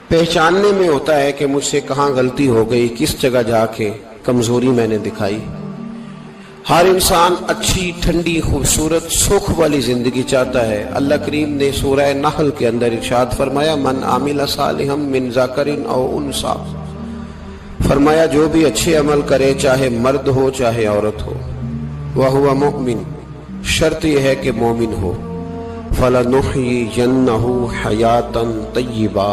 پہچاننے میں ہوتا ہے کہ مجھ سے کہاں غلطی ہو گئی، کس جگہ جا کے کمزوری میں نے دکھائی۔ ہر انسان اچھی، ٹھنڈی، خوبصورت، سکھ والی زندگی چاہتا ہے۔ اللہ کریم نے سورہ نحل کے اندر ارشاد فرمایا من عامل صالحا من ذکر او انثی، فرمایا جو بھی اچھے عمل کرے، چاہے مرد ہو چاہے عورت ہو، وہو مؤمن، شرط یہ ہے کہ مومن ہو، فلنحیینہ حیاتا طیبہ،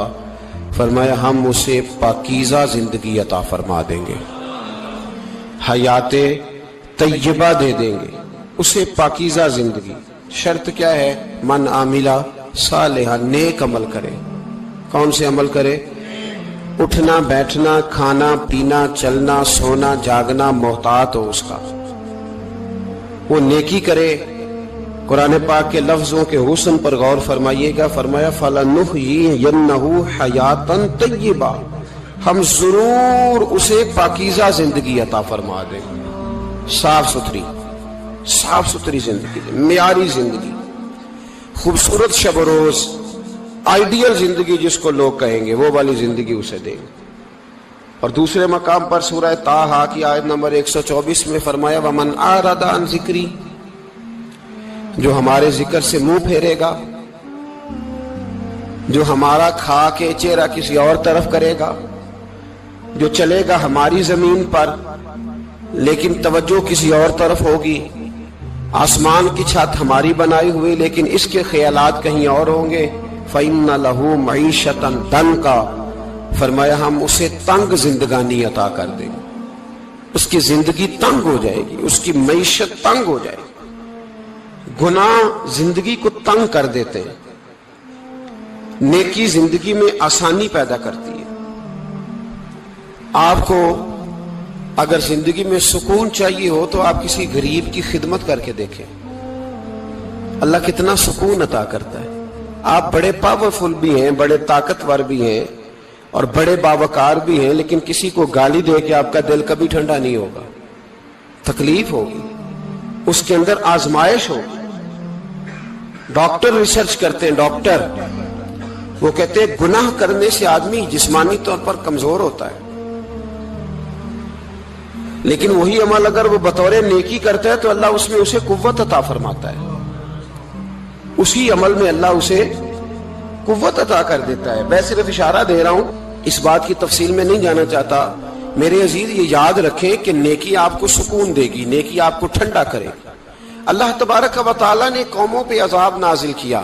فرمایا ہم اسے پاکیزہ زندگی عطا فرما دیں گے، حیات طیبہ دے دیں گے اسے، پاکیزہ زندگی۔ شرط کیا ہے؟ من عاملہ صالحا، نیک عمل کرے۔ کون سے عمل کرے؟ اٹھنا بیٹھنا، کھانا پینا، چلنا سونا جاگنا محتاط ہو اس کا، وہ نیکی کرے۔ قرآن پاک کے لفظوں کے حسن پر غور فرمائیے گا، فرمایا فَلَنُحْيِيَنَّهُ حَيَاتًا طَيِّبًا، ہم ضرور اسے پاکیزہ زندگی عطا فرما دیں گے، صاف ستھری زندگی، معیاری زندگی، خوبصورت شب و روز، آئیڈیل زندگی جس کو لوگ کہیں گے، وہ والی زندگی اسے دیں گے۔ اور دوسرے مقام پر سورہ طٰہٰ کی آیت نمبر 124 میں فرمایا وَمَنْ أَعْرَضَ عَنْ ذِكْرِی، جو ہمارے ذکر سے منہ پھیرے گا، جو ہمارا کھا کے چہرہ کسی اور طرف کرے گا، جو چلے گا ہماری زمین پر لیکن توجہ کسی اور طرف ہوگی، آسمان کی چھت ہماری بنائی ہوئی لیکن اس کے خیالات کہیں اور ہوں گے، فَإِنَّ لَهُ مَعِيشَةً ضَنْكًا، فرمایا ہم اسے تنگ زندگانی عطا کر دیں گے، اس کی زندگی تنگ ہو جائے گی، اس کی معیشت تنگ ہو جائے گی۔ گناہ زندگی کو تنگ کر دیتے ہیں، نیکی زندگی میں آسانی پیدا کرتی ہے۔ آپ کو اگر زندگی میں سکون چاہیے ہو تو آپ کسی غریب کی خدمت کر کے دیکھیں، اللہ کتنا سکون عطا کرتا ہے۔ آپ بڑے پاورفل بھی ہیں، بڑے طاقتور بھی ہیں اور بڑے باوقار بھی ہیں، لیکن کسی کو گالی دے کے آپ کا دل کبھی ٹھنڈا نہیں ہوگا، تکلیف ہوگی، اس کے اندر آزمائش ہوگی۔ ڈاکٹر ریسرچ کرتے ہیں، ڈاکٹر وہ کہتے ہیں گناہ کرنے سے آدمی جسمانی طور پر کمزور ہوتا ہے، لیکن وہی عمل اگر وہ بطور نیکی کرتا ہے تو اللہ اس میں اسے قوت عطا فرماتا ہے، اسی عمل میں اللہ اسے قوت عطا کر دیتا ہے۔ میں صرف اشارہ دے رہا ہوں، اس بات کی تفصیل میں نہیں جانا چاہتا۔ میرے عزیز یہ یاد رکھیں کہ نیکی آپ کو سکون دے گی، نیکی آپ کو ٹھنڈا کرے گی۔ اللہ تبارک و تعالیٰ نے قوموں پہ عذاب نازل کیا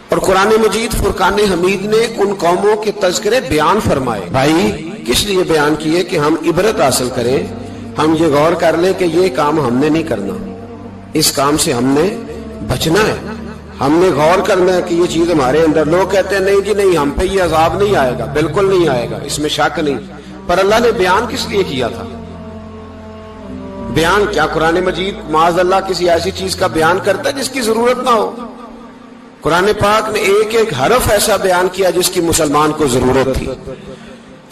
اور قرآن مجید فرقان حمید نے ان قوموں کے تذکرے بیان فرمائے۔ بھائی کس لیے بیان کیے؟ کہ ہم عبرت حاصل کریں، ہم یہ غور کر لیں کہ یہ کام ہم نے نہیں کرنا، اس کام سے ہم نے بچنا ہے، ہم نے غور کرنا ہے کہ یہ چیز ہمارے اندر۔ لوگ کہتے ہیں نہیں جی نہیں، ہم پہ یہ عذاب نہیں آئے گا، بالکل نہیں آئے گا، اس میں شک نہیں۔ پر اللہ نے بیان کس لیے کیا تھا؟ بیان کیا قرآن مجید معاذ اللہ کسی ایسی چیز کا بیان کرتا ہے جس کی ضرورت نہ ہو؟ قرآن پاک نے ایک ایک حرف ایسا بیان کیا جس کی مسلمان کو ضرورت تھی۔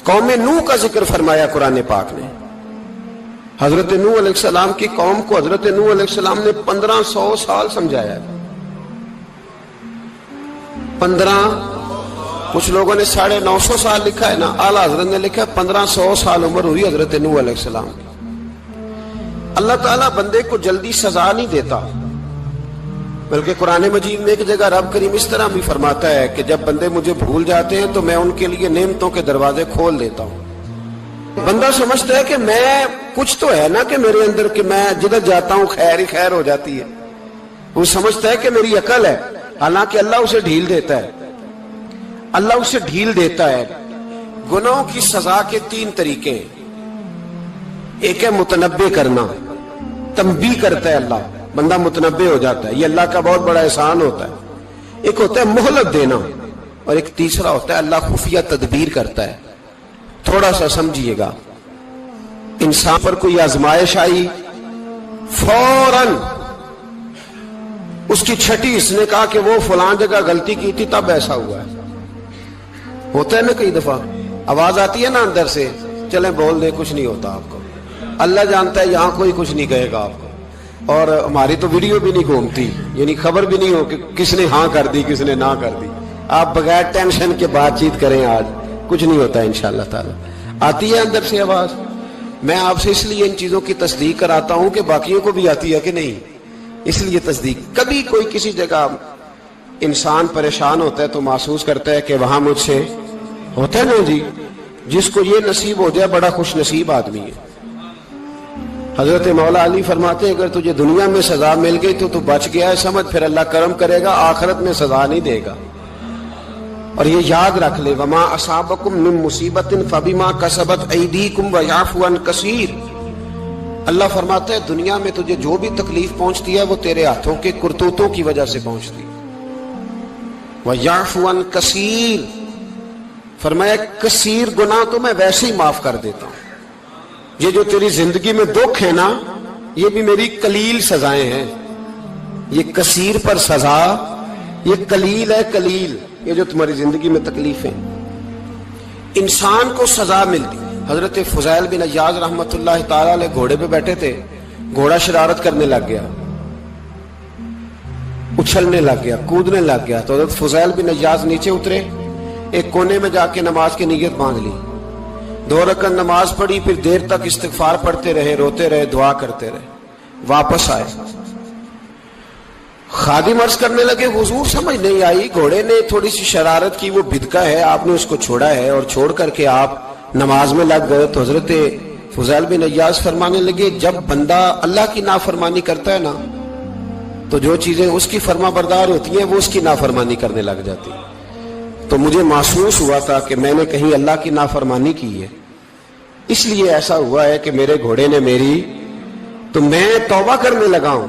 قوم نوح کا ذکر فرمایا قرآن پاک نے، حضرت نوح علیہ السلام کی قوم کو حضرت نوح علیہ السلام نے 1500 سال سمجھایا، 15، کچھ لوگوں نے 950 سال لکھا ہے نا، اعلیٰ حضرت نے لکھا 1500 سال عمر ہوئی حضرت نوح علیہ السلام کی۔ اللہ تعالیٰ بندے کو جلدی سزا نہیں دیتا، بلکہ قرآن مجید میں ایک جگہ رب کریم اس طرح بھی فرماتا ہے کہ جب بندے مجھے بھول جاتے ہیں تو میں ان کے لیے نعمتوں کے دروازے کھول دیتا ہوں۔ بندہ سمجھتا ہے کہ میں کچھ تو ہے نا کہ میرے اندر کہ میں جدھر جاتا ہوں خیر ہی خیر ہو جاتی ہے، وہ سمجھتا ہے کہ میری عقل ہے، حالانکہ اللہ اسے ڈھیل دیتا ہے، اللہ اسے ڈھیل دیتا ہے۔ گناہوں کی سزا کے 3 طریقے ہیں، ایک ہے متنبع کرنا، تنبیہ کرتا ہے اللہ، بندہ متنبع ہو جاتا ہے، یہ اللہ کا بہت بڑا احسان ہوتا ہے۔ ایک ہوتا ہے مہلت دینا، اور ایک تیسرا ہوتا ہے اللہ خفیہ تدبیر کرتا ہے۔ تھوڑا سا سمجھیے گا، انسان پر کوئی آزمائش آئی، فوراً اس کی چھٹی اس نے کہا کہ وہ فلاں جگہ غلطی کی تھی تب ایسا ہوا ہے، ہوتا ہے نا کئی دفعہ، آواز آتی ہے نا اندر سے، چلیں بول دیں کچھ نہیں ہوتا آپ کو، اللہ جانتا ہے یہاں کوئی کچھ نہیں کہے گا آپ کو، اور ہماری تو ویڈیو بھی نہیں گھومتی، یعنی خبر بھی نہیں ہو کہ کس نے ہاں کر دی کس نے نہ کر دی، آپ بغیر ٹینشن کے بات چیت کریں، آج کچھ نہیں ہوتا ہے انشاءاللہ تعالی۔ آتی ہے اندر سے آواز؟ میں آپ سے اس لیے ان چیزوں کی تصدیق کراتا ہوں کہ باقیوں کو بھی آتی ہے کہ نہیں، اس لیے تصدیق۔ کبھی کوئی کسی جگہ انسان پریشان ہوتا ہے تو محسوس کرتا ہے کہ وہاں مجھ سے ہوتا ہے نا جی، جس کو یہ نصیب ہو جائے بڑا خوش نصیب آدمی ہے۔ حضرت مولا علی فرماتے ہیں اگر تجھے دنیا میں سزا مل گئی تو بچ گیا ہے، سمجھ پھر اللہ کرم کرے گا، آخرت میں سزا نہیں دے گا۔ اور یہ یاد رکھ لے، وما اصابکم من مصیبت فبما کسبت ایدیکم ویعفو عن کثیر۔ اللہ فرماتا ہے دنیا میں تجھے جو بھی تکلیف پہنچتی ہے وہ تیرے ہاتھوں کے کرتوتوں کی وجہ سے پہنچتی ہے۔ ویعفو عن کثیر، فرمایا کثیر گناہ تو میں ویسے ہی معاف کر دیتا ہوں۔ یہ جو تیری زندگی میں دکھ ہے نا، یہ بھی میری قلیل سزائیں ہیں۔ یہ کثیر پر سزا، یہ قلیل ہے، قلیل یہ جو تمہاری زندگی میں تکلیف ہے۔ انسان کو سزا ملتی۔ حضرت فضیل بن عیاض رحمت اللہ تعالی علیہ گھوڑے پہ بیٹھے تھے، گھوڑا شرارت کرنے لگ گیا، اچھلنے لگ گیا، کودنے لگ گیا، تو حضرت فضیل بن عیاض نیچے اترے، ایک کونے میں جا کے نماز کی نیت باندھ لی، 2 رکعت نماز پڑھی، پھر دیر تک استغفار پڑھتے رہے، روتے رہے، دعا کرتے رہے، واپس آئے۔ خادم عرض کرنے لگے حضور سمجھ نہیں آئی، گھوڑے نے تھوڑی سی شرارت کی، وہ بدکا ہے، آپ نے اس کو چھوڑا ہے اور چھوڑ کر کے آپ نماز میں لگ گئے۔ تو حضرت فضیل بن عیاض فرمانے لگے جب بندہ اللہ کی نافرمانی کرتا ہے نا تو جو چیزیں اس کی فرما بردار ہوتی ہیں وہ اس کی نافرمانی کرنے لگ جاتی ہیں۔ تو مجھے محسوس ہوا تھا کہ میں نے کہیں اللہ کی نافرمانی کی ہے، اس لیے ایسا ہوا ہے کہ میرے گھوڑے نے میری، تو میں توبہ کرنے لگا ہوں،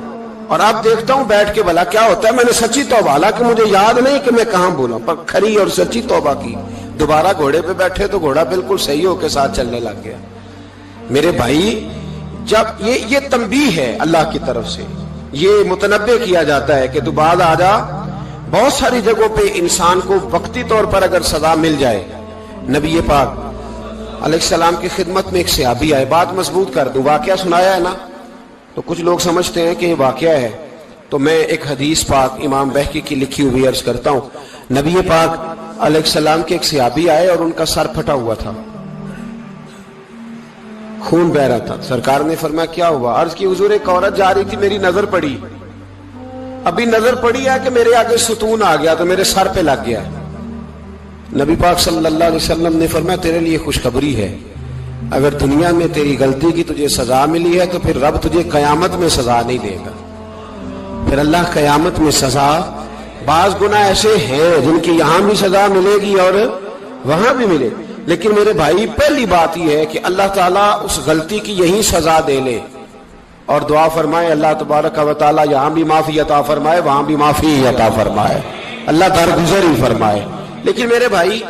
اور آپ دیکھتا ہوں بیٹھ کے بھلا کیا ہوتا ہے۔ میں نے سچی توبہ، حالانکہ مجھے یاد نہیں کہ میں کہاں بولا، پر کھری اور سچی توبہ کی۔ دوبارہ گھوڑے پہ بیٹھے تو گھوڑا بالکل صحیح ہو کے ساتھ چلنے لگ گیا۔ میرے بھائی جب یہ تنبیہ ہے اللہ کی طرف سے، یہ متنبہ کیا جاتا ہے کہ تو بعد آ جا۔ بہت ساری جگہوں پہ انسان کو وقتی طور پر اگر سزا مل جائے، نبی پاک علیہ السلام کی خدمت میں ایک صحابی آئے، بات مضبوط کر دوں، واقعہ سنایا ہے نا تو کچھ لوگ سمجھتے ہیں کہ یہ واقعہ ہے، تو میں ایک حدیث پاک امام بہقی کی لکھی ہوئی عرض کرتا ہوں۔ نبی پاک علیہ السلام کے ایک صحابی آئے اور ان کا سر پھٹا ہوا تھا، خون بہ رہا تھا۔ سرکار نے فرمایا کیا ہوا؟ عرض کی حضور ایک عورت جا رہی تھی، میری نظر پڑی، ابھی نظر پڑی ہے کہ میرے آگے ستون آ گیا تو میرے سر پہ لگ گیا۔ نبی پاک صلی اللہ علیہ وسلم نے فرمایا تیرے لیے خوشخبری ہے، اگر دنیا میں تیری غلطی کی تجھے سزا ملی ہے تو پھر رب تجھے قیامت میں سزا نہیں دے گا۔ پھر اللہ قیامت میں سزا، بعض گناہ ایسے ہیں جن کی یہاں بھی سزا ملے گی اور وہاں بھی ملے، لیکن میرے بھائی پہلی بات یہ ہے کہ اللہ تعالیٰ اس غلطی کی یہی سزا دے لے، اور دعا فرمائے اللہ تبارک و تعالیٰ یہاں بھی معافی عطا فرمائے، وہاں بھی معافی عطا فرمائے، اللہ درگزر ہی فرمائے۔ لیکن میرے بھائی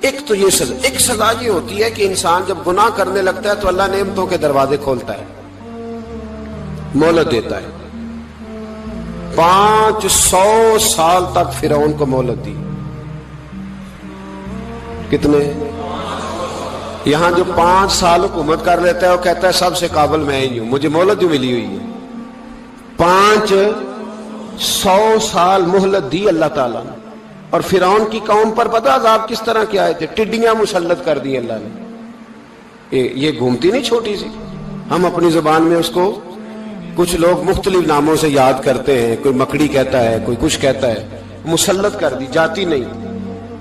ایک تو یہ سزا، ایک سزا یہ ہوتی ہے کہ انسان جب گناہ کرنے لگتا ہے تو اللہ نعمتوں کے دروازے کھولتا ہے، مہلت دیتا ہے۔ 500 سال تک فرعون کو مہلت دی۔ کتنے؟ یہاں جو 5 سال حکومت کر لیتا ہے وہ کہتا ہے سب سے قابل میں ہی ہوں، مجھے مہلت جو ملی ہوئی ہے۔ 500 سال مہلت دی اللہ تعالیٰ نے، اور فرعون کی قوم پر پتہ عذاب کس طرح کیا آئے تھے؟ ٹڈیاں مسلط کر دی اللہ نے۔ یہ گھومتی نہیں چھوٹی سی، ہم اپنی زبان میں اس کو کچھ لوگ مختلف ناموں سے یاد کرتے ہیں، کوئی مکڑی کہتا ہے، کوئی کچھ کہتا ہے، مسلط کر دی، جاتی نہیں۔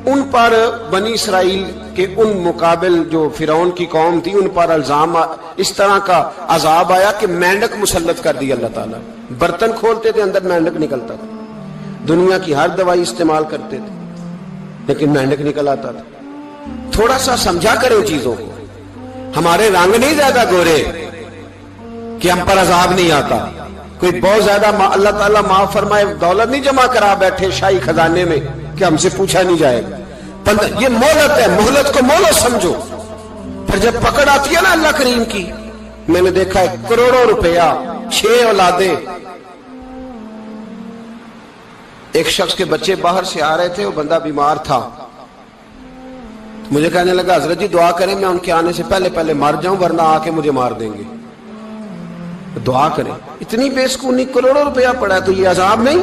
ان پر بنی اسرائیل کے ان مقابل جو فرعون کی قوم تھی ان پر الزام اس طرح کا عذاب آیا کہ مینڈک مسلط کر دی اللہ تعالیٰ۔ برتن کھولتے تھے اندر مینڈک نکلتا تھا، دنیا کی ہر دوائی استعمال کرتے تھے لیکن مینڈک نکل آتا تھا۔ تھوڑا سا سمجھا کریں چیزوں کو، ہمارے رنگ نہیں زیادہ گورے کہ ہم پر عذاب نہیں آتا۔ کوئی بہت زیادہ اللہ تعالیٰ معاف فرمائے دولت نہیں جمع کرا بیٹھے شاہی خزانے میں کہ ہم سے پوچھا نہیں جائے گا۔ یہ مہلت ہے، مہلت کو مہلت سمجھو۔ پھر جب پکڑ آتی ہے نا اللہ کریم کی، میں نے دیکھا ہے کروڑوں روپیہ، 6 اولادیں۔ ایک شخص کے بچے باہر سے آ رہے تھے، وہ بندہ بیمار تھا، مجھے کہنے لگا حضرت جی دعا کریں میں ان کے آنے سے پہلے مر جاؤں ورنہ آ کے مجھے مار دیں گے، دعا کریں۔ اتنی بے سکونی، کروڑوں روپیہ پڑا ہے تو یہ عذاب نہیں؟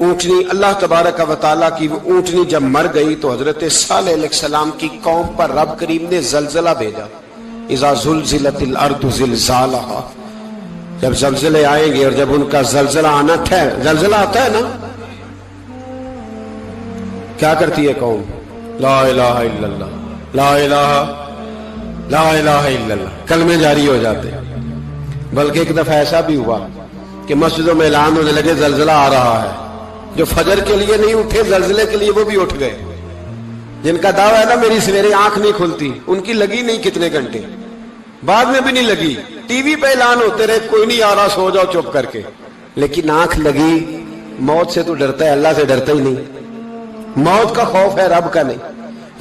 اونٹنی اللہ تبارک و تعالیٰ کی وہ اونٹنی جب مر گئی تو حضرت صالح علیہ السلام کی قوم پر رب کریم نے زلزلہ بھیجا. اذا زلزلت الارض زلزالہا، جب زلزلے آئیں گے اور جب ان کا زلزلہ آنا زلزلہ آتا ہے نا، کیا کرتی ہے قوم؟ لا الہ الا اللہ، لا الہ الا اللہ، کلمے جاری ہو جاتے. بلکہ ایک دفعہ ایسا بھی ہوا کہ مسجدوں میں اعلان ہونے لگے زلزلہ آ رہا ہے. جو فجر کے لیے نہیں اٹھے زلزلے کے لیے وہ بھی اٹھ گئے. جن کا دعویٰ ہے نا میری سویرے آنکھ نہیں کھلتی، ان کی لگی نہیں کتنے گھنٹے، بعد میں بھی نہیں لگی. ٹی وی پہ اعلان ہوتے رہے کوئی نہیں آ رہا، سو جاؤ چپ کر کے. لیکن آنکھ لگی. موت سے تو ڈرتا ہے، اللہ سے ڈرتا ہی نہیں. موت کا خوف ہے، رب کا نہیں.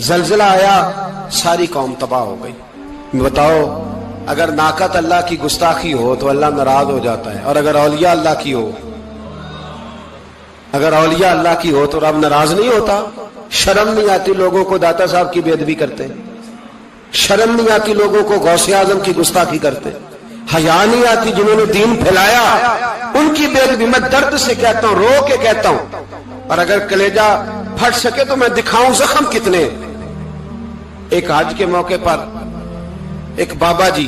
زلزلہ آیا، ساری قوم تباہ ہو گئی. بتاؤ اگر ناقت اللہ کی گستاخی ہو تو اللہ ناراض ہو جاتا ہے، اور اگر اولیاء اللہ کی ہو، اگر اولیاء اللہ کی ہو تو رب ناراض نہیں ہوتا. شرم نہیں آتی لوگوں کو داتا صاحب کی بے ادبی کرتے، شرم نہیں آتی لوگوں کو غوث اعظم کی گستاخی کرتے، حیا نہیں آتی جنہوں نے دین پھیلایا ان کی بے ادبی. میں درد سے کہتا ہوں، رو کے کہتا ہوں، اور اگر کلیجہ پھٹ سکے تو میں دکھاؤں زخم کتنے. ایک حج کے موقع پر ایک بابا جی،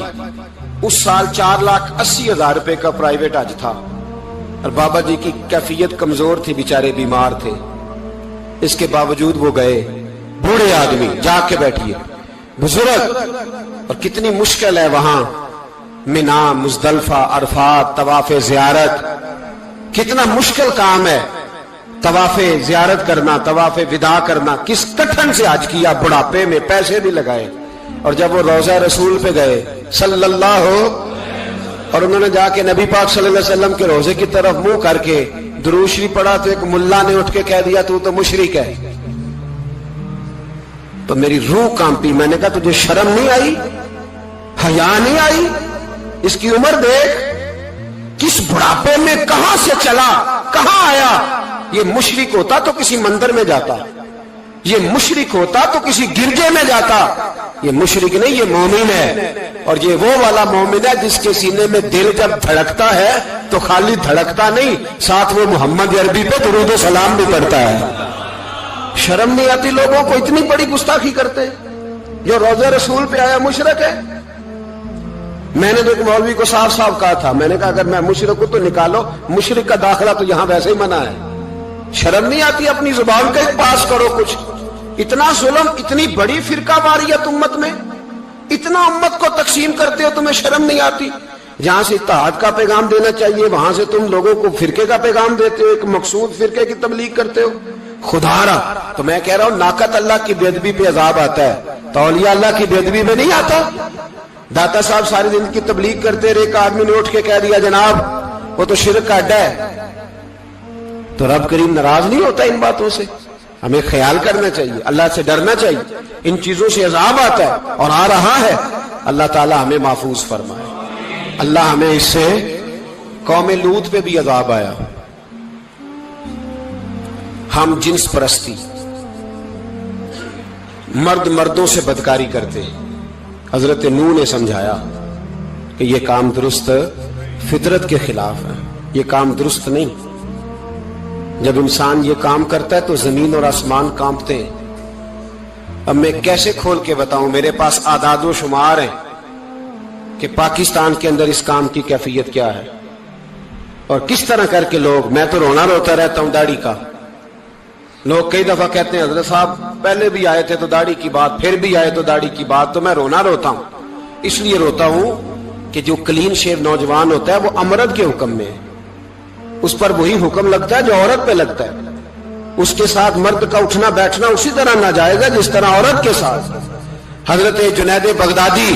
اس سال 4,80,000 روپے کا پرائیویٹ حج تھا، اور بابا جی کی کیفیت کمزور تھی، بیچارے بیمار تھے. اس کے باوجود وہ گئے. بوڑھے آدمی، جا کے بیٹھیے، بزرگ، اور کتنی مشکل ہے وہاں منا، مزدلفہ، عرفات، طواف زیارت. کتنا مشکل کام ہے طواف زیارت کرنا، طواف وداع کرنا. کس کٹھن سے حج کیا، بڑھاپے میں پیسے بھی لگائے. اور جب وہ روضہ رسول پہ گئے صلی اللہ، اور انہوں نے جا کے نبی پاک صلی اللہ علیہ وسلم کے روضے کی طرف منہ کر کے درود شریف پڑھا تو ایک ملا نے اٹھ کے کہہ دیا تو مشرک ہے. تو میری روح کانپی. میں نے کہا تجھے شرم نہیں آئی، حیا نہیں آئی؟ اس کی عمر دیکھ، کس بڑھاپے میں کہاں سے چلا، کہاں آیا. یہ مشرک ہوتا تو کسی مندر میں جاتا، یہ مشرک ہوتا تو کسی گرجے میں جاتا. یہ مشرک نہیں، یہ مومن ہے. اور یہ وہ والا مومن ہے جس کے سینے میں دل جب دھڑکتا ہے تو خالی دھڑکتا نہیں، ساتھ وہ محمد عربی پہ درود و سلام بھی پڑھتا ہے. شرم نہیں آتی لوگوں کو؟ اتنی بڑی گستاخی کرتے. جو روضہ رسول پہ آیا مشرک ہے. میں نے تو ایک مولوی کو صاف صاف کہا تھا، میں نے کہا اگر میں مشرک ہوں تو نکالو، مشرک کا داخلہ تو یہاں ویسے ہی منع ہے. شرم نہیں آتی؟ اپنی زبان کا ایک پاس کرو کچھ. اتنا ظلم، اتنی بڑی فرقہ واریت امت میں، اتنا امت کو تقسیم کرتے ہو، تمہیں شرم نہیں آتی؟ جہاں سے اتحاد کا پیغام دینا چاہیے وہاں سے تم لوگوں کو فرقے کا پیغام دیتے ہو، ایک مقصود فرقے کی تبلیغ کرتے ہو. خدا را، تو میں کہہ رہا ہوں ناقت اللہ کی بے ادبی پہ عذاب آتا ہے تو اولیاء اللہ کی بے ادبی پہ نہیں آتا. داتا صاحب ساری دن کی تبلیغ کرتے رہے، ایک آدمی نے اٹھ کے کہہ دیا جناب وہ تو شرک کا اڈا ہے، تو رب کریم ناراض نہیں ہوتا ان باتوں سے؟ ہمیں خیال کرنا چاہیے، اللہ سے ڈرنا چاہیے. ان چیزوں سے عذاب آتا ہے اور آ رہا ہے. اللہ تعالی ہمیں محفوظ فرمائے. اللہ ہمیں اس سے، قوم لوط پہ بھی عذاب آیا. ہم جنس پرستی، مرد مردوں سے بدکاری کرتے. حضرت نوح نے سمجھایا کہ یہ کام درست فطرت کے خلاف ہے، یہ کام درست نہیں. جب انسان یہ کام کرتا ہے تو زمین اور آسمان کانپتے ہیں. اب میں کیسے کھول کے بتاؤں؟ میرے پاس اعداد و شمار ہیں کہ پاکستان کے اندر اس کام کی کیفیت کیا ہے اور کس طرح کر کے لوگ، میں تو رونا روتا رہتا ہوں داڑھی کا. لوگ کئی دفعہ کہتے ہیں حضرت صاحب پہلے بھی آئے تھے تو داڑھی کی بات، پھر بھی آئے تو داڑھی کی بات. تو میں رونا روتا ہوں، اس لیے روتا ہوں کہ جو کلین شیو نوجوان ہوتا ہے وہ امرد کے حکم میں ہے، اس پر وہی حکم لگتا ہے جو عورت پہ لگتا ہے. اس کے ساتھ مرد کا اٹھنا بیٹھنا اسی طرح ناجائز ہے جس طرح عورت کے ساتھ. حضرت جنید بغدادی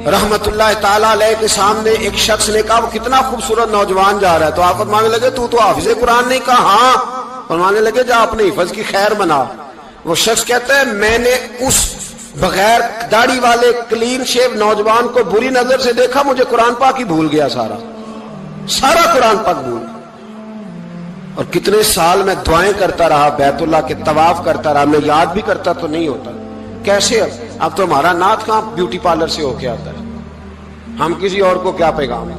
رحمت اللہ تعالی علیہ کے سامنے ایک شخص نے کہا وہ کتنا خوبصورت نوجوان جا رہا ہے، تو آپ فرمانے لگے تو حافظ قرآن نہیں؟ کہا ہاں. فرمانے لگے جا اپنے حفظ کی خیر بنا. وہ شخص کہتا ہے میں نے اس بغیر داڑھی والے کلین شیو نوجوان کو بری نظر سے دیکھا، مجھے قرآن پاک ہی بھول گیا، سارا قرآن پاک بھول گیا. اور کتنے سال میں دعائیں کرتا رہا، بیت اللہ کے طواف کرتا رہا، میں یاد بھی کرتا تو نہیں ہوتا. کیسے اب تو ہمارا نعت کہاں بیوٹی پارلر سے ہو کے آتا ہے، ہم کسی اور کو کیا پیغام ہے؟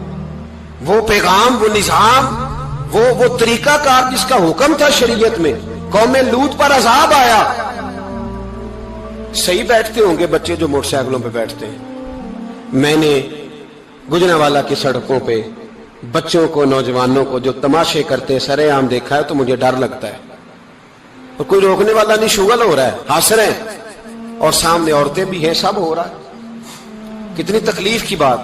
وہ پیغام، وہ نظام، وہ طریقہ کار جس کا حکم تھا شریعت میں. قوم لوط پر عذاب آیا. صحیح بیٹھتے ہوں گے بچے جو موٹر سائیکلوں پہ بیٹھتے ہیں. میں نے گجرانوالہ کی سڑکوں پہ بچوں کو نوجوانوں کو جو تماشے کرتے سرے عام دیکھا ہے تو مجھے ڈر لگتا ہے. اور کوئی روکنے والا نہیں, شغل ہو رہا ہے, ہنس رہے ہیں اور سامنے عورتیں بھی ہیں, سب ہو رہا ہے. کتنی تکلیف کی بات.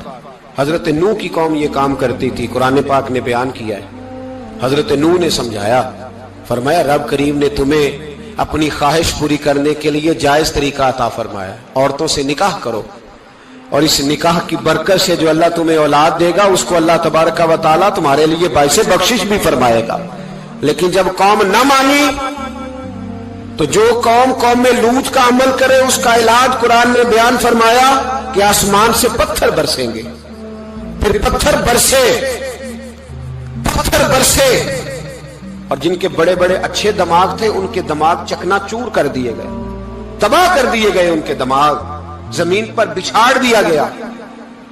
حضرت نوح کی قوم یہ کام کرتی تھی, قرآن پاک نے بیان کیا ہے. حضرت نوح نے سمجھایا, فرمایا رب کریم نے تمہیں اپنی خواہش پوری کرنے کے لیے جائز طریقہ عطا فرمایا, عورتوں سے نکاح کرو, اور اس نکاح کی برکت سے جو اللہ تمہیں اولاد دے گا اس کو اللہ تبارک و تعالیٰ تمہارے لیے باعث بخشش بھی فرمائے گا. لیکن جب قوم نہ مانی تو جو قوم میں لوط کا عمل کرے اس کا علاج قرآن نے بیان فرمایا کہ آسمان سے پتھر برسیں گے. پھر پتھر برسے اور جن کے بڑے بڑے اچھے دماغ تھے ان کے دماغ چکنا چور کر دیے گئے, تباہ کر دیے گئے, ان کے دماغ زمین پر بچھاڑ دیا گیا.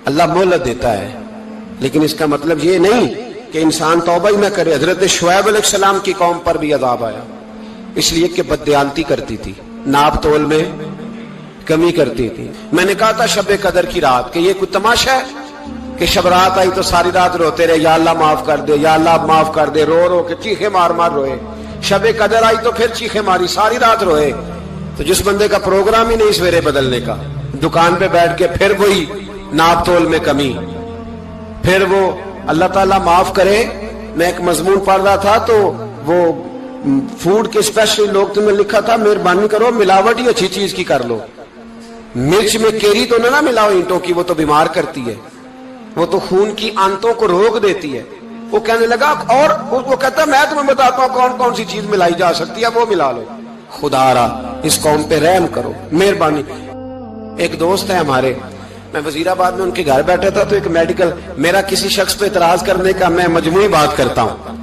اللہ مہلت دیتا ہے لیکن اس کا مطلب یہ نہیں کہ انسان توبہ ہی نہ کرے. حضرت شعیب علیہ السلام کی قوم پر بھی عذاب آیا, اس لیے کہ بددیانتی کرتی تھی, ناپ تول میں کمی کرتی تھی. میں نے کہا تھا شب قدر کی رات کہ یہ کوئی تماشا ہے کہ شب رات آئی تو ساری رات روتے رہے, یا اللہ معاف کر دے, یا اللہ معاف کر دے, رو رو کے چیخے مار مار روئے. شب قدر آئی تو پھر چیخے ماری, ساری رات روئے. تو جس بندے کا پروگرام ہی نہیں سویرے بدلنے کا, دکان پہ بیٹھ کے پھر وہی ناپ تول میں کمی, پھر وہ اللہ تعالیٰ معاف کرے. میں ایک مضمون پڑھ رہا تھا تو وہ فوڈ کے اسپیشل لوگ تمہیں لکھا تھا مہربانی کرو ملاوٹ ہی اچھی چیز کی کر لو, مرچ میں کیری تو نہ ملاؤ اینٹوں کی, وہ تو بیمار کرتی ہے, وہ تو خون کی آنتوں کو روک دیتی ہے. وہ کہنے لگا, اور وہ کہتا ہے میں تمہیں بتاتا ہوں کون کون سی چیز ملائی جا سکتی ہے, وہ ملا لو. خدا را اس قوم پہ رحم کرو, مہربانی. ایک دوست ہے ہمارے, میں وزیر آباد میں ان کے گھر بیٹھا تھا تو ایک میڈیکل, میرا کسی شخص پہ اعتراض کرنے کا میں مجموعی بات کرتا ہوں.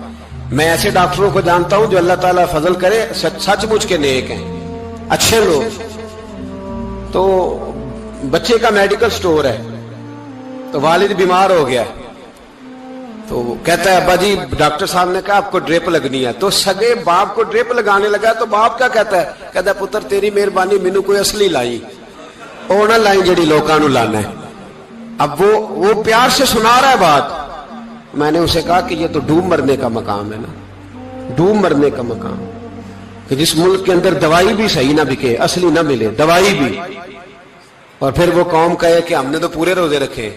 میں ایسے ڈاکٹروں کو جانتا ہوں جو اللہ تعالیٰ فضل کرے سچ مچ کے نیک ہیں, اچھے لوگ. تو بچے کا میڈیکل سٹور ہے, تو والد بیمار ہو گیا, تو کہتا ہے ابا جی ڈاکٹر صاحب نے کہا آپ کو ڈرپ لگنی ہے. تو سگے باپ کو ڈرپ لگانے لگا تو باپ کیا کہتا ہے پتر تیری مہربانی مینو کوئی اصلی لائی, وہ نہ لائی جڑی لوکاں نو لانا ہے. اب وہ پیار سے سنا رہا ہے بات. میں نے اسے کہا کہ یہ تو ڈوب مرنے کا مقام ہے نا, ڈوب مرنے کا مقام, کہ جس ملک کے اندر دوائی بھی صحیح نہ بکے, اصلی نہ ملے دوائی بھی, اور پھر وہ قوم کہے کہ ہم نے تو پورے روزے رکھے,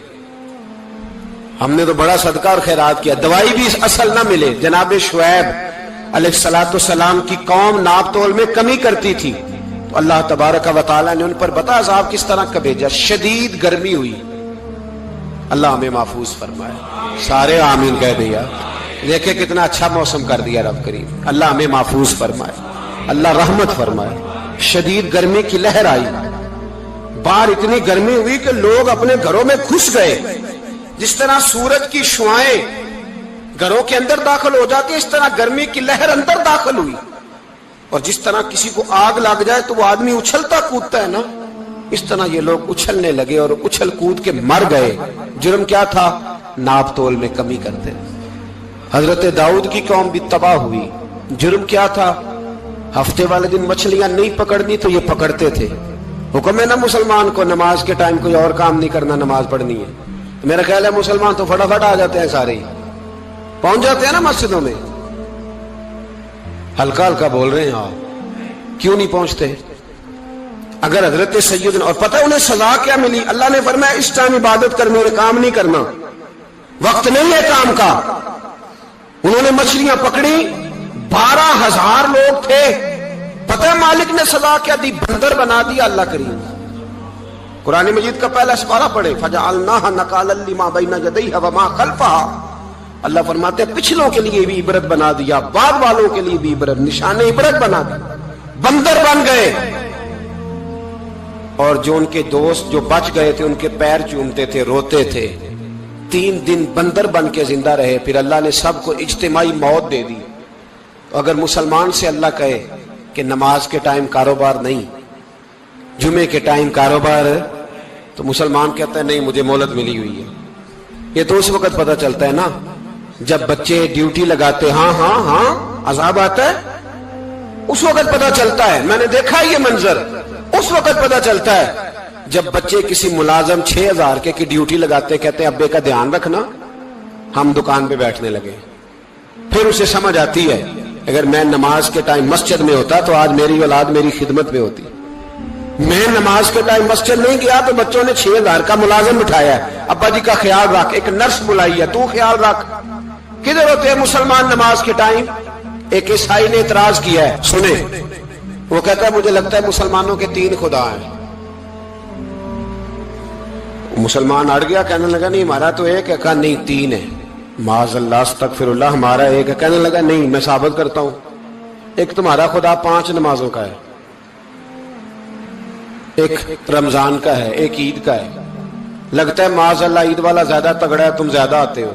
ہم نے تو بڑا صدقہ اور خیرات کیا, دوائی بھی اصل نہ ملے. جناب شعیب علیہ السلام کی قوم ناپ تول میں کمی کرتی تھی تو اللہ تبارک و تعالیٰ نے ان پر بتا عذاب کس طرح کا بھیجا. شدید گرمی ہوئی, اللہ ہمیں محفوظ فرمائے. سارے آمین کہہ دیا. دیکھیں کتنا اچھا موسم کر دیا رب کریم, اللہ ہمیں محفوظ فرمائے, اللہ رحمت فرمائے. شدید گرمی کی لہر آئی, باہر اتنی گرمی ہوئی کہ لوگ اپنے گھروں میں گھس گئے. جس طرح سورج کی شعائیں گھروں کے اندر داخل ہو جاتی اس طرح گرمی کی لہر اندر داخل ہوئی. اور جس طرح کسی کو آگ لگ جائے تو وہ آدمی اچھلتا کودتا ہے نا, اس طرح یہ لوگ اچھلنے لگے اور اچھل کود کے مر گئے. جرم کیا تھا؟ ناپ تول میں کمی کرتے. حضرت داؤد کی قوم بھی تباہ ہوئی. جرم کیا تھا؟ ہفتے والے دن مچھلیاں نہیں پکڑنی تو یہ پکڑتے تھے. حکم ہے نا مسلمان کو نماز کے ٹائم کوئی اور کام نہیں کرنا, نماز پڑھنی ہے. میرا خیال ہے مسلمان تو فٹافٹ آ جاتے ہیں, سارے ہی پہنچ جاتے ہیں نا مسجدوں میں. ہلکا ہلکا بول رہے ہیں آپ, کیوں نہیں پہنچتے؟ اگر حضرت سیدنا, اور پتہ انہیں سزا کیا ملی؟ اللہ نے فرمایا اس ٹائم عبادت کرنے اور کام نہیں کرنا, وقت نہیں ہے کام کا. انہوں نے مچھلیاں پکڑی, 12,000 لوگ تھے. پتہ مالک نے سزا کیا دی؟ بندر بنا دیا. اللہ کریم قرآن مجید کا پہلا سپارہ پڑھے, فَجَعَلْنَاهَا نَكَالًا لِمَا بَيْنَ يَدَيْهَا وَمَا خَلْفَهَا. اللہ فرماتے ہیں پچھلوں کے لیے بھی عبرت بنا دیا, بعد والوں کے لیے بھی عبرت, نشان عبرت بنا دیا. بندر بن گئے. اور جو ان کے دوست جو بچ گئے تھے ان کے پیر چومتے تھے, روتے تھے. 3 دن بندر بن کے زندہ رہے. پھر اللہ نے سب کو اجتماعی موت دے دی. اگر مسلمان سے اللہ کہے کہ نماز کے ٹائم کاروبار نہیں, جمعے کے ٹائم کاروبار, تو مسلمان کہتا ہے نہیں مجھے مہلت ملی ہوئی ہے. یہ تو اس وقت پتہ چلتا ہے نا جب بچے ڈیوٹی لگاتے ہاں ہاں ہاں عذاب آتا ہے، اس وقت پتا چلتا ہے، میں نے دیکھا یہ منظر، اس وقت پتا چلتا ہے جب بچے کسی ملازم 6000 کی ڈیوٹی لگاتے، کہتے ہیں ابے کا دھیان رکھنا، ہم دکان پہ بیٹھنے لگے. پھر اسے سمجھ آتی ہے اگر میں نماز کے ٹائم مسجد میں ہوتا تو آج میری اولاد میری خدمت میں ہوتی. میں نماز کے ٹائم مسجد نہیں گیا تو بچوں نے 6000 کا ملازم بٹھایا ہے، ابا جی کا خیال رکھ، ایک نرس بلائی ہے، تو خیال رکھ. کدھر ہوتے ہیں مسلمان نماز کے ٹائم؟ ایک عیسائی نے اعتراض کیا ہے، سنیں، وہ کہتا ہے مجھے لگتا ہے مسلمانوں کے 3 خدا ہیں. مسلمان اڑ گیا، کہنے لگا نہیں ہمارا تو ایک ہے. کہا نہیں 3 ہے. معاذ اللہ استغفر اللہ، ہمارا ایک ہے. کہنے لگا نہیں میں ثابت کرتا ہوں، ایک تمہارا خدا 5 نمازوں کا ہے، ایک رمضان کا ہے، ایک عید کا ہے. لگتا ہے معاذ اللہ عید والا زیادہ تگڑا ہے، تم زیادہ آتے ہو.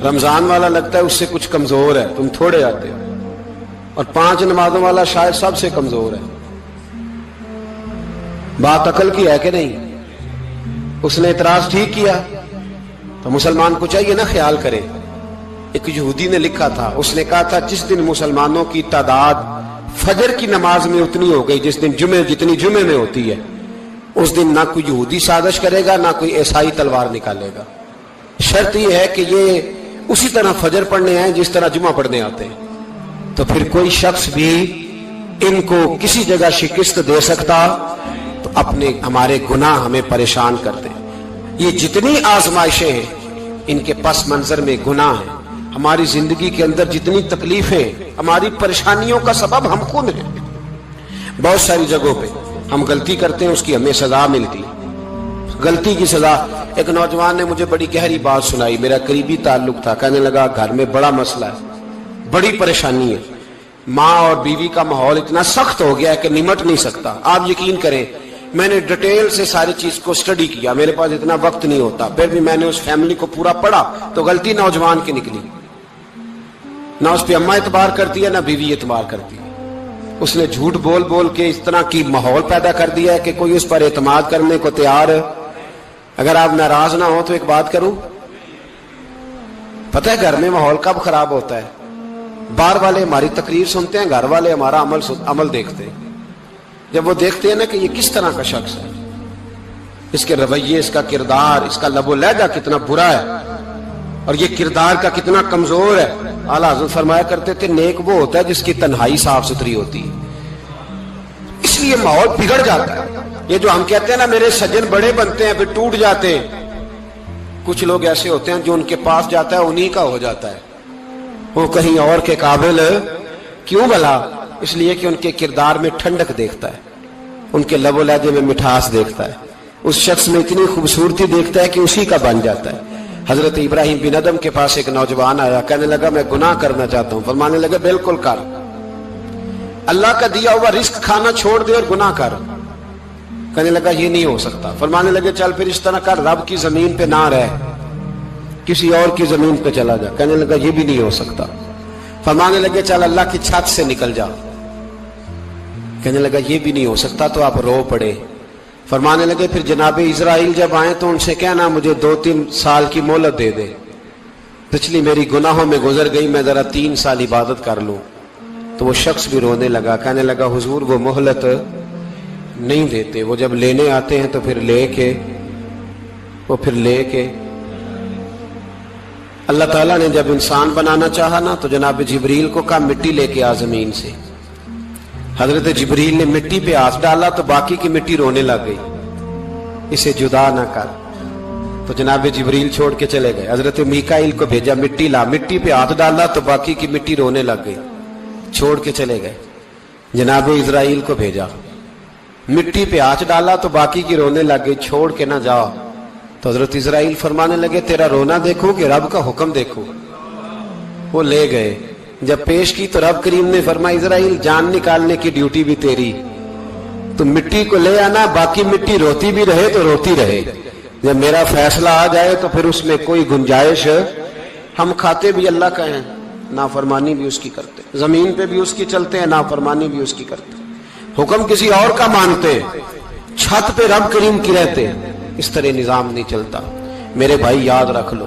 رمضان والا لگتا ہے اس سے کچھ کمزور ہے، تم تھوڑے آتے ہو. اور 5 نمازوں والا شاید سب سے کمزور ہے. بات عقل کی ہے کہ نہیں؟ اس نے اعتراض ٹھیک کیا. تو مسلمان کو چاہیے نا خیال کرے. ایک یہودی نے لکھا تھا، اس نے کہا تھا جس دن مسلمانوں کی تعداد فجر کی نماز میں اتنی ہو گئی جس دن جتنی جمعے میں ہوتی ہے، اس دن نہ کوئی یہودی سازش کرے گا نہ کوئی عیسائی تلوار نکالے گا. شرط یہ ہے کہ یہ اسی طرح فجر پڑھنے آئیں جس طرح جمعہ پڑھنے آتے ہیں. تو پھر کوئی شخص بھی ان کو کسی جگہ شکست دے سکتا تو ہمارے گناہ ہمیں پریشان کرتے. یہ جتنی آزمائشیں ہیں ان کے پس منظر میں گناہ ہیں. ہماری زندگی کے اندر جتنی تکلیفیں، ہماری پریشانیوں کا سبب ہم خود ہیں. بہت ساری جگہوں پہ ہم غلطی کرتے ہیں، اس کی ہمیں سزا ملتی. غلطی کی سزا. ایک نوجوان نے مجھے بڑی گہری بات سنائی، میرا قریبی تعلق تھا. کہنے لگا گھر میں بڑا مسئلہ ہے، بڑی پریشانی ہے، ماں اور بیوی کا ماحول اتنا سخت ہو گیا ہے کہ نمٹ نہیں سکتا. آپ یقین کریں میں نے ڈیٹیل سے ساری چیز کو سٹڈی کیا، میرے پاس اتنا وقت نہیں ہوتا، پھر بھی میں نے اس فیملی کو پورا پڑھا تو غلطی نوجوان کی نکلی. نہ اس پہ اماں اعتبار کرتی ہے نہ بیوی اعتبار کرتی ہے. اس نے جھوٹ بول بول کے اس طرح کی ماحول پیدا کر دیا ہے کہ کوئی اس پر اعتماد کرنے کو تیار ہے. اگر آپ ناراض نہ ہو تو ایک بات کروں، پتہ ہے گھر میں ماحول کب خراب ہوتا ہے؟ باہر والے ہماری تقریر سنتے ہیں، گھر والے ہمارا عمل دیکھتے ہیں. جب وہ دیکھتے ہیں نا کہ یہ کس طرح کا شخص ہے، اس کے رویے، اس کا کردار، اس کا لب و لہجہ کتنا برا ہے اور یہ کردار کا کتنا کمزور ہے. اعلیٰ حضرت فرمایا کرتے تھے نیک وہ ہوتا ہے جس کی تنہائی صاف ستھری ہوتی ہے. اس لیے ماحول بگڑ جاتا ہے. یہ جو ہم کہتے ہیں نا میرے سجن بڑے بنتے ہیں پھر ٹوٹ جاتے ہیں، کچھ لوگ ایسے ہوتے ہیں جو ان کے پاس جاتا ہے انہی کا ہو جاتا ہے. وہ کہیں اور کے قابل کیوں بھلا؟ اس لیے کہ ان کے کردار میں ٹھنڈک دیکھتا ہے، ان کے لب و لہجے میں مٹھاس دیکھتا ہے، اس شخص میں اتنی خوبصورتی دیکھتا ہے کہ اسی کا بن جاتا ہے. حضرت ابراہیم بن ادم کے پاس ایک نوجوان آیا، کہنے لگا میں گناہ کرنا چاہتا ہوں. فرمانے لگے بالکل کر، اللہ کا دیا ہوا رزق کھانا چھوڑ دے اور گناہ کر. کہنے لگا یہ نہیں ہو سکتا. فرمانے لگے چل پھر اس طرح کر، رب کی زمین پہ نہ رہ، کسی اور کی زمین پہ چلا جا. کہنے لگا یہ بھی نہیں ہو سکتا. فرمانے لگے چل اللہ کی چھت سے نکل جا. کہنے لگا یہ بھی نہیں ہو سکتا. تو آپ رو پڑے. فرمانے لگے پھر جناب اسرائیل جب آئیں تو ان سے کہنا مجھے 2-3 سال کی مہلت دے دے، پچھلی میری گناہوں میں گزر گئی، میں ذرا 3 سال عبادت کر لوں. تو وہ شخص بھی رونے لگا، کہنے لگا حضور وہ مہلت نہیں دیتے، وہ جب لینے آتے ہیں تو پھر لے کے اللہ تعالیٰ نے جب انسان بنانا چاہا نا تو جناب جبریل کو کہا مٹی لے کے آ زمین سے. حضرت جبریل نے مٹی پہ ہاتھ ڈالا تو باقی کی مٹی رونے لگ گئی، اسے جدا نہ کر. تو جناب جبریل چھوڑ کے چلے گئے. حضرت میکائیل کو بھیجا مٹی لا، مٹی پہ ہاتھ ڈالا تو باقی کی مٹی رونے لگ گئی، چھوڑ کے چلے گئے. جناب اسرائیل کو بھیجا، مٹی پہ ہاتھ ڈالا تو باقی کی رونے لگ گئی، چھوڑ کے نہ جاؤ. تو حضرت اسرائیل فرمانے لگے تیرا رونا دیکھو کہ رب کا حکم دیکھو. وہ لے گئے، جب پیش کی تو رب کریم نے فرمایا اسرائیل جان نکالنے کی ڈیوٹی بھی تیری، تو مٹی کو لے آنا، باقی مٹی روتی بھی رہے تو روتی رہے. جب میرا فیصلہ آ جائے تو پھر اس میں کوئی گنجائش، ہم کھاتے بھی اللہ کا ہیں، نافرمانی بھی اس کی کرتے، زمین پہ بھی اس کی چلتے ہیں، نافرمانی بھی اس کی کرتے، حکم کسی اور کا مانتے، چھت پہ رب کریم کی رہتے. اس طرح نظام نہیں چلتا. میرے بھائی یاد رکھ لو،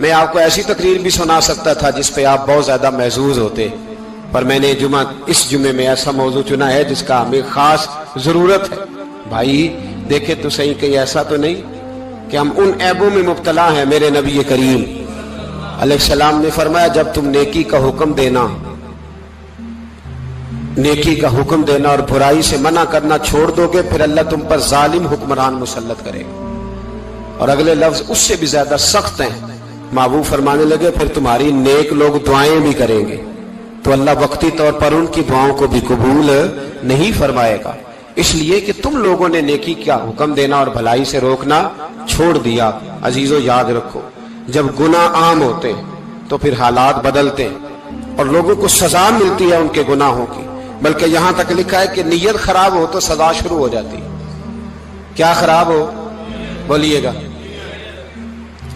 میں آپ کو ایسی تقریر بھی سنا سکتا تھا جس پہ آپ بہت زیادہ محظوظ ہوتے، پر میں نے اس جمعے میں ایسا موضوع چنا ہے جس کا ہمیں خاص ضرورت ہے۔ بھائی دیکھے تو صحیح، کہیں ایسا تو نہیں کہ ہم ان عیبوں میں مبتلا ہیں۔ میرے نبی کریم علیہ السلام نے فرمایا جب تم نیکی کا حکم دینا اور برائی سے منع کرنا چھوڑ دو گے، پھر اللہ تم پر ظالم حکمران مسلط کرے گا۔ اور اگلے لفظ اس سے بھی زیادہ سخت ہیں۔ محبوب فرمانے لگے پھر تمہاری نیک لوگ دعائیں بھی کریں گے تو اللہ وقتی طور پر ان کی دعاؤں کو بھی قبول نہیں فرمائے گا، اس لیے کہ تم لوگوں نے نیکی کا حکم دینا اور بھلائی سے روکنا چھوڑ دیا۔ عزیزو یاد رکھو، جب گناہ عام ہوتے تو پھر حالات بدلتے اور لوگوں کو سزا ملتی ہے ان کے گناہوں کی، بلکہ یہاں تک لکھا ہے کہ نیت خراب ہو تو سزا شروع ہو جاتی۔ کیا خراب ہو؟ بولیے گا۔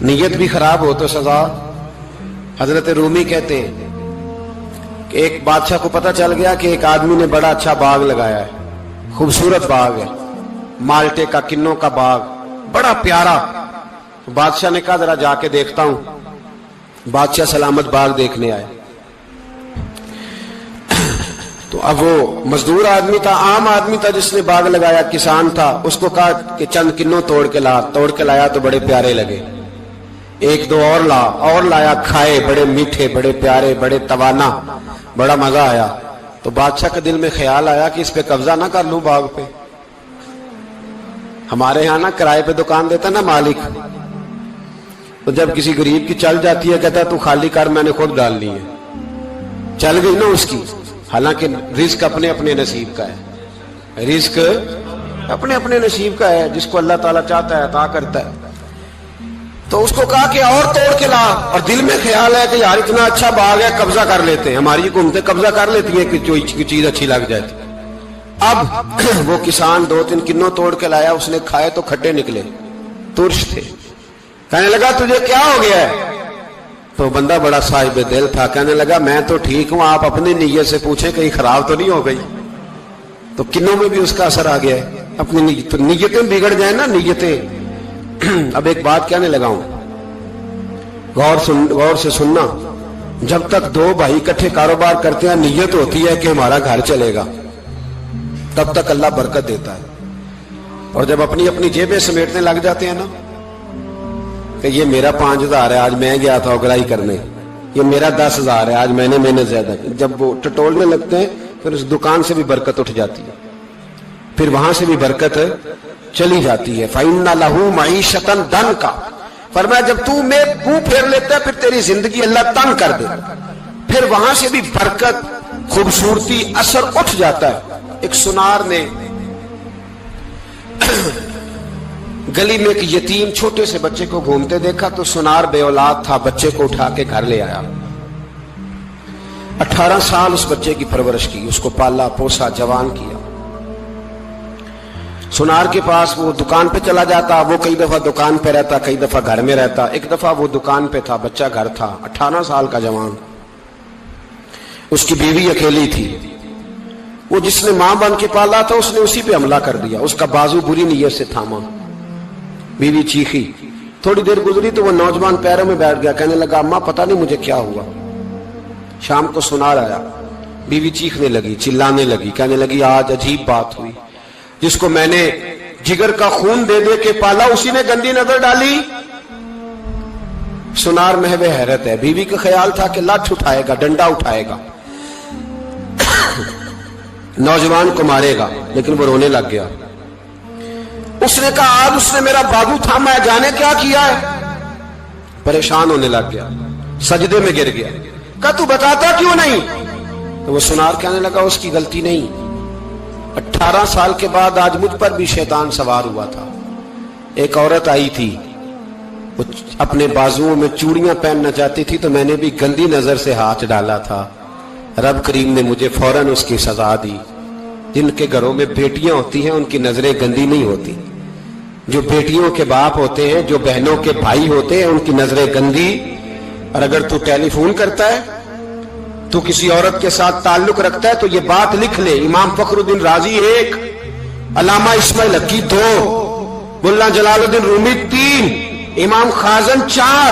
نیت بھی خراب ہو تو سزا۔ حضرت رومی کہتے ہیں کہ ایک بادشاہ کو پتہ چل گیا کہ ایک آدمی نے بڑا اچھا باغ لگایا ہے، خوبصورت باغ ہے، مالٹے کا، کنوں کا باغ، بڑا پیارا۔ بادشاہ نے کہا ذرا جا کے دیکھتا ہوں۔ بادشاہ سلامت باغ دیکھنے آئے تو اب وہ مزدور آدمی تھا، عام آدمی تھا جس نے باغ لگایا، کسان تھا، اس کو کہا کہ چند کنوں توڑ کے لایا تو بڑے پیارے لگے۔ ایک دو اور لایا، کھائے، بڑے میٹھے، بڑے پیارے، بڑے توانا، بڑا مزہ آیا۔ تو بادشاہ کے دل میں خیال آیا کہ اس پہ قبضہ نہ کر لوں باغ پہ۔ ہمارے یہاں نا کرائے پہ دکان دیتا نا مالک، تو جب کسی غریب کی چل جاتی ہے کہتا ہے تو خالی کر، میں نے خود ڈالنی ہے۔ چل گئی نا اس کی، حالانکہ رزق اپنے اپنے نصیب کا ہے، رزق اپنے اپنے نصیب کا ہے، جس کو اللہ تعالیٰ چاہتا ہے عطا کرتا ہے۔ تو اس کو کہا کہ اور توڑ کے لا، اور دل میں خیال ہے کہ یار اتنا اچھا باغ ہے، قبضہ کر لیتے ہیں۔ ہماری حکومتیں قبضہ کر لیتی ہیں کہ جو چیز اچھی لگ جائے۔ اب وہ کسان دو تین کنوں توڑ کے لایا، اس نے کھائے تو کھٹے نکلے، ترش تھے۔ کہنے لگا تجھے کیا ہو گیا ہے؟ تو بندہ بڑا صاحب دل تھا، کہنے لگا میں تو ٹھیک ہوں، آپ اپنی نیت سے پوچھیں کہیں خراب تو نہیں ہو گئی۔ تو کنوں میں بھی اس کا اثر آ گیا ہے، اپنی نیتیں بگڑ جائیں نا، نیتیں۔ اب ایک بات کہنے لگا ہوں، غور سے سننا۔ جب تک دو بھائی اکٹھے کاروبار کرتے ہیں، نیت ہوتی ہے کہ ہمارا گھر چلے گا، تب تک اللہ برکت دیتا ہے۔ اور جب اپنی اپنی جیبیں سمیٹنے لگ جاتے ہیں نا کہ یہ میرا 5000 ہے، آج میں گیا تھا اگرائی کرنے، یہ میرا 10,000 ہے، آج میں نے محنت زیادہ کی، جب وہ ٹٹولنے لگتے ہیں پھر اس دکان سے بھی برکت اٹھ جاتی ہے، پھر وہاں سے بھی برکت چلی جاتی ہے۔ فَإِنَّ لَهُ مَعِيشَةً ضَنْكَ، فرمایا جب تو میں منہ پھیر لیتا ہے پھر تیری زندگی اللہ تنگ کر دے، پھر وہاں سے بھی برکت، خوبصورتی، اثر اٹھ جاتا ہے۔ ایک سنار نے گلی میں ایک یتیم چھوٹے سے بچے کو گھومتے دیکھا تو سنار بے اولاد تھا، بچے کو اٹھا کے گھر لے آیا۔ 18 سال اس بچے کی پرورش کی، اس کو پالا پوسا، جوان کیا۔ سنار کے پاس وہ دکان پہ چلا جاتا، وہ کئی دفعہ دکان پہ رہتا، کئی دفعہ گھر میں رہتا۔ ایک دفعہ وہ دکان پہ تھا، بچہ گھر تھا، 18 سال کا جوان، اس کی بیوی اکیلی تھی۔ وہ جس نے ماں بن کے پالا تھا اس نے اسی پہ حملہ کر دیا، اس کا بازو بری نیت سے تھاما، بیوی چیخی۔ تھوڑی دیر گزری تو وہ نوجوان پیروں میں بیٹھ گیا، کہنے لگا اماں پتہ نہیں مجھے کیا ہوا۔ شام کو سنار آیا، بیوی چیخنے لگی، چلانے لگی، کہنے لگی آج عجیب بات ہوئی، جس کو میں نے جگر کا خون دے دے کے پالا اسی نے گندی نظر ڈالی۔ سنار محو حیرت ہے، بیوی کا خیال تھا کہ لاٹھ اٹھائے گا، ڈنڈا اٹھائے گا، نوجوان کو مارے گا، لیکن وہ رونے لگ گیا۔ اس نے کہا آج اس نے میرا بازو تھاما ہے، جانے کیا کیا ہے۔ پریشان ہونے لگ گیا، سجدے میں گر گیا، کہا تو بتاتا کیوں نہیں؟ تو وہ سنار کہنے لگا اس کی غلطی نہیں، 18 سال کے بعد آج مجھ پر بھی شیطان سوار ہوا تھا۔ ایک عورت آئی تھی، وہ اپنے بازوؤں میں چوڑیاں پہننا چاہتی تھی تو میں نے بھی گندی نظر سے ہاتھ ڈالا تھا، رب کریم نے مجھے فوراً اس کی سزا دی۔ جن کے گھروں میں بیٹیاں ہوتی ہیں ان کی نظریں گندی نہیں ہوتی، جو بیٹیوں کے باپ ہوتے ہیں، جو بہنوں کے بھائی ہوتے ہیں، ان کی نظریں گندی۔ اور اگر تو ٹیلی فون کرتا ہے، تو کسی عورت کے ساتھ تعلق رکھتا ہے تو یہ بات لکھ لے، امام فخر الدین رازی 1، علامہ اسماعیل حقی 2، ملا جلال الدین رومی 3، امام خازن 4،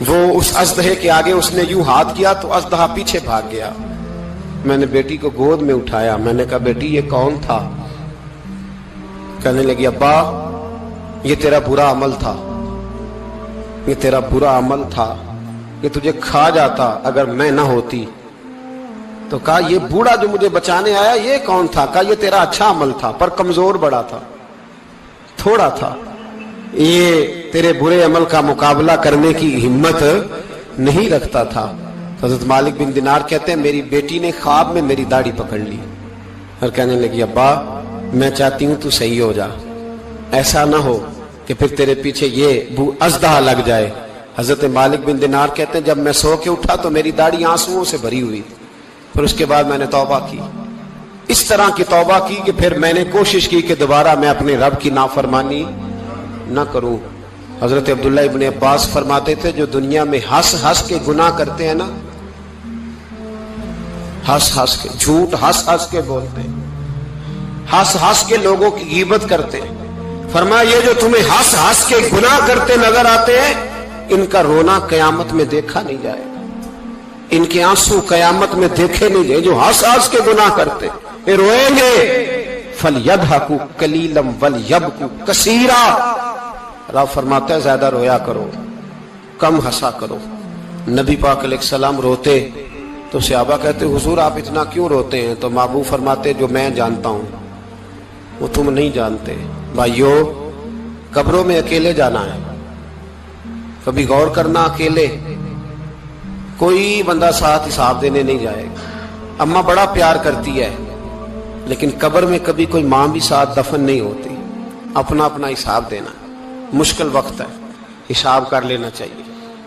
وہ اس اژدہے کے آگے اس نے یوں ہاتھ کیا تو اژدہا پیچھے بھاگ گیا. میں نے بیٹی کو گود میں اٹھایا. میں نے کہا بیٹی یہ کون تھا؟ کہنے لگی ابا یہ تیرا برا عمل تھا, یہ تیرا برا عمل تھا, یہ تجھے کھا جاتا اگر میں نہ ہوتی. تو کہا یہ بوڑھا جو مجھے بچانے آیا یہ کون تھا؟ کہا یہ تیرا اچھا عمل تھا پر کمزور بڑا تھا, تھوڑا تھا, یہ تیرے برے عمل کا مقابلہ کرنے کی ہمت نہیں رکھتا تھا. حضرت مالک بن دینار کہتے ہیں میری بیٹی نے خواب میں میری داڑھی پکڑ لی اور کہنے لگی ابا میں چاہتی ہوں تو صحیح ہو جا, ایسا نہ ہو کہ پھر تیرے پیچھے یہ اژدہا لگ جائے. حضرت مالک بن دینار کہتے ہیں جب میں سو کے اٹھا تو میری داڑھی آنسوؤں سے بھری ہوئی. پھر اس کے بعد میں نے توبہ کی, اس طرح کی توبہ کی کہ پھر میں نے کوشش کی کہ دوبارہ میں اپنے رب کی نافرمانی نہ کروں. حضرت عبداللہ ابن عباس فرماتے تھے جو دنیا میں ہنس ہنس کے گناہ کرتے ہیں نا, ہنس ہنس کے جھوٹ ہنس ہنس کے بولتے ہیں, ہنس ہنس کے لوگوں کی غیبت کرتے ہیں, فرمایا یہ جو تمہیں ہنس ہنس کے گناہ کرتے نظر آتے ہیں ان کا رونا قیامت میں دیکھا نہیں جائے گا, ان کے آنسو قیامت میں دیکھے نہیں جائے. جو ہنس ہنس کے گناہ کرتے یہ روئیں گے. فَلْيَضْحَكُوا قَلِيلًا وَلْيَبْكُوا كَثِيرًا. رب فرماتا ہے زیادہ رویا کرو کم ہنسا کرو. نبی پاک علیہ السلام روتے تو صحابہ کہتے حضور آپ اتنا کیوں روتے ہیں؟ تو محبوب فرماتے جو میں جانتا ہوں وہ تم نہیں جانتے. بھائیو قبروں میں اکیلے جانا ہے, کبھی غور کرنا اکیلے, کوئی بندہ ساتھ حساب دینے نہیں جائے گا. اماں بڑا پیار کرتی ہے لیکن قبر میں کبھی کوئی ماں بھی ساتھ دفن نہیں ہوتی. اپنا اپنا حساب دینا, مشکل وقت ہے, حساب کر لینا چاہیے,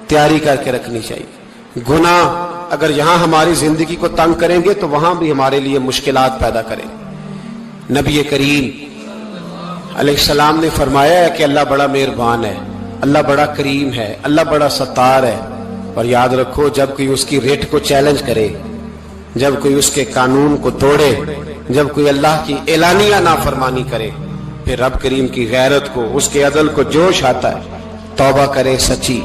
تیاری کر کے رکھنی چاہیے. گناہ اگر یہاں ہماری زندگی کو تنگ کریں گے تو وہاں بھی ہمارے لیے مشکلات پیدا کریں. نبی کریم علیہ السلام نے فرمایا ہے کہ اللہ بڑا مہربان ہے, اللہ بڑا کریم ہے, اللہ بڑا ستار ہے. اور یاد رکھو جب کوئی اس کی ریٹ کو چیلنج کرے, جب کوئی اس کے قانون کو توڑے, جب کوئی اللہ کی اعلانیہ نافرمانی کرے, پھر رب کریم کی غیرت کو اس کے عدل کو جوش آتا ہے. توبہ کرے سچی,